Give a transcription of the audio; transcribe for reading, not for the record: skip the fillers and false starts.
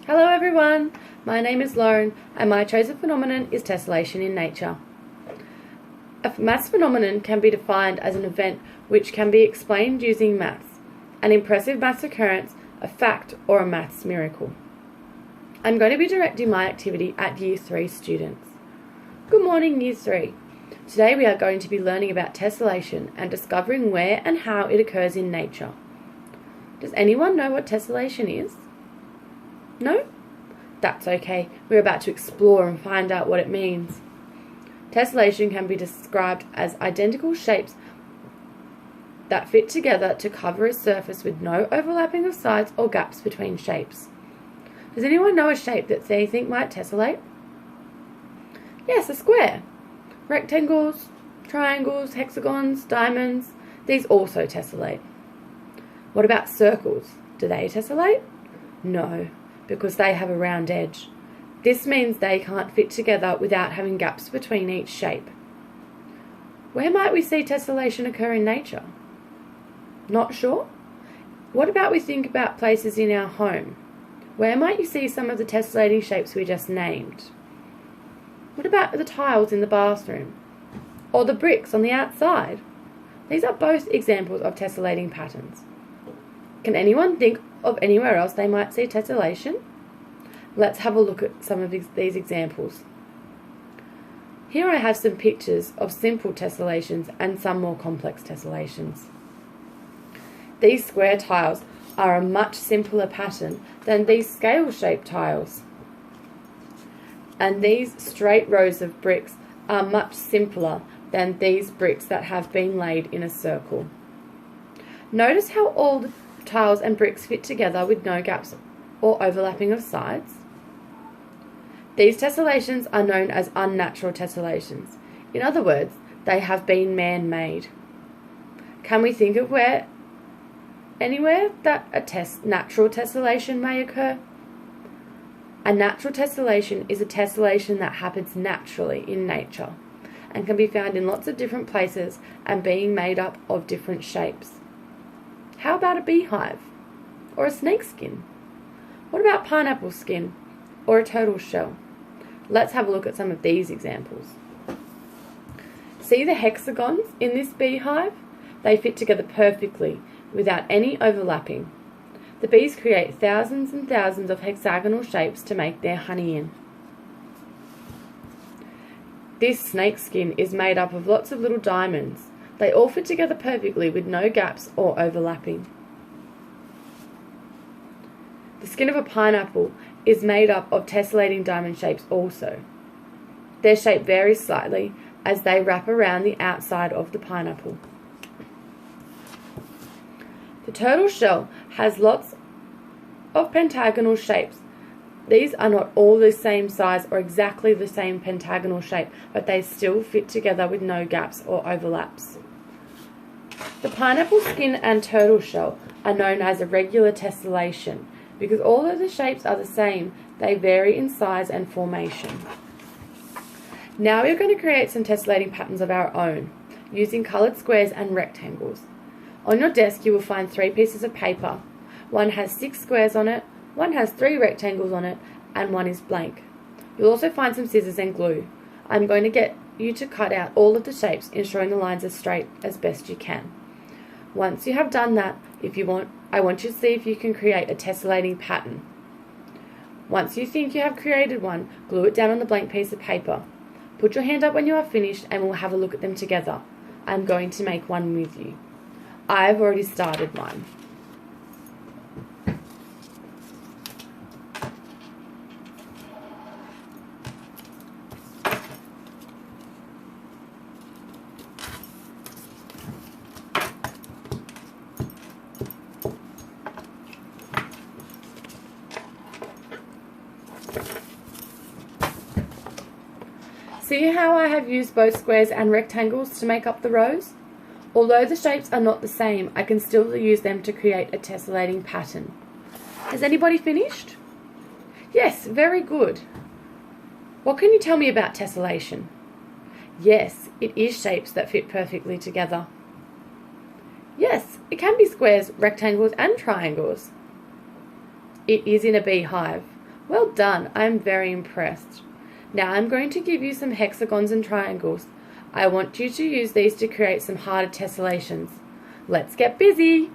Hello everyone, my name is Lauren and my chosen phenomenon is tessellation in nature. A maths phenomenon can be defined as an event which can be explained using maths, an impressive maths occurrence, a fact or a maths miracle. I'm going to be directing my activity at Year 3 students. Good morning Year 3. Today we are going to be learning about tessellation and discovering where and how it occurs in nature. Does anyone know what tessellation is? No? That's okay. We're about to explore and find out what it means. Tessellation can be described as identical shapes that fit together to cover a surface with no overlapping of sides or gaps between shapes. Does anyone know a shape that they think might tessellate? Yes, a square. Rectangles, triangles, hexagons, diamonds, these also tessellate. What about circles? Do they tessellate? No, because they have a round edge. This means they can't fit together without having gaps between each shape. Where might we see tessellation occur in nature? Not sure? What about we think about places in our home? Where might you see some of the tessellating shapes we just named? What about the tiles in the bathroom? Or the bricks on the outside? These are both examples of tessellating patterns. Can anyone think of anywhere else they might see tessellation? Let's have a look at some of these examples. Here I have some pictures of simple tessellations and some more complex tessellations. These square tiles are a much simpler pattern than these scale-shaped tiles. And these straight rows of bricks are much simpler than these bricks that have been laid in a circle. Notice how all the tiles and bricks fit together with no gaps or overlapping of sides. These tessellations are known as unnatural tessellations. In other words, they have been man-made. Can we think of anywhere that a natural tessellation may occur? A natural tessellation is a tessellation that happens naturally in nature and can be found in lots of different places and being made up of different shapes. How about a beehive? Or a snake skin? What about pineapple skin? Or a turtle shell? Let's have a look at some of these examples. See the hexagons in this beehive? They fit together perfectly without any overlapping. The bees create thousands and thousands of hexagonal shapes to make their honey in. This snake skin is made up of lots of little diamonds. They all fit together perfectly with no gaps or overlapping. The skin of a pineapple is made up of tessellating diamond shapes also. Their shape varies slightly as they wrap around the outside of the pineapple. The turtle shell has lots of pentagonal shapes. These are not all the same size or exactly the same pentagonal shape, but they still fit together with no gaps or overlaps. The pineapple skin and turtle shell are known as a regular tessellation because although the shapes are the same, they vary in size and formation. Now we're going to create some tessellating patterns of our own using coloured squares and rectangles. On your desk you will find 3 pieces of paper. One has 6 squares on it, one has 3 rectangles on it, and one is blank. You'll also find some scissors and glue. I'm going to get you to cut out all of the shapes, ensuring the lines are straight as best you can. Once you have done that, I want you to see if you can create a tessellating pattern. Once you think you have created one, glue it down on the blank piece of paper. Put your hand up when you are finished and we'll have a look at them together. I'm going to make one with you. I've already started mine. See how I have used both squares and rectangles to make up the rows? Although the shapes are not the same, I can still use them to create a tessellating pattern. Has anybody finished? Yes, very good. What can you tell me about tessellation? Yes, it is shapes that fit perfectly together. Yes, it can be squares, rectangles and triangles. It is in a beehive. Well done, I am very impressed. Now I'm going to give you some hexagons and triangles. I want you to use these to create some harder tessellations. Let's get busy!